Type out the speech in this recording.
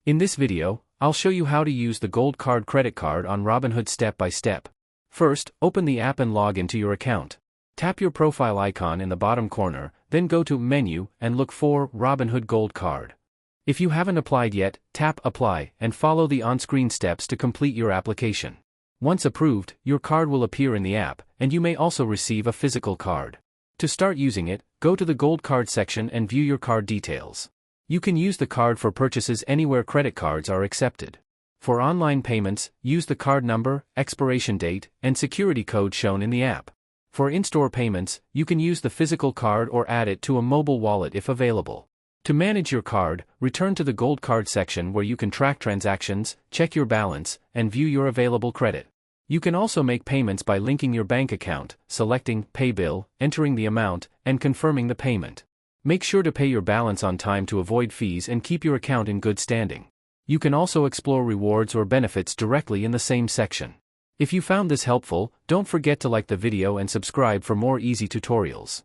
In this video, I'll show you how to use the Gold Card credit card on Robinhood step by step. First, open the app and log into your account. Tap your profile icon in the bottom corner, then go to Menu and look for Robinhood Gold Card. If you haven't applied yet, tap Apply and follow the on-screen steps to complete your application. Once approved, your card will appear in the app, and you may also receive a physical card. To start using it, go to the Gold Card section and view your card details. You can use the card for purchases anywhere credit cards are accepted. For online payments, use the card number, expiration date, and security code shown in the app. For in-store payments, you can use the physical card or add it to a mobile wallet if available. To manage your card, return to the Gold Card section where you can track transactions, check your balance, and view your available credit. You can also make payments by linking your bank account, selecting Pay Bill, entering the amount, and confirming the payment. Make sure to pay your balance on time to avoid fees and keep your account in good standing. You can also explore rewards or benefits directly in the same section. If you found this helpful, don't forget to like the video and subscribe for more easy tutorials.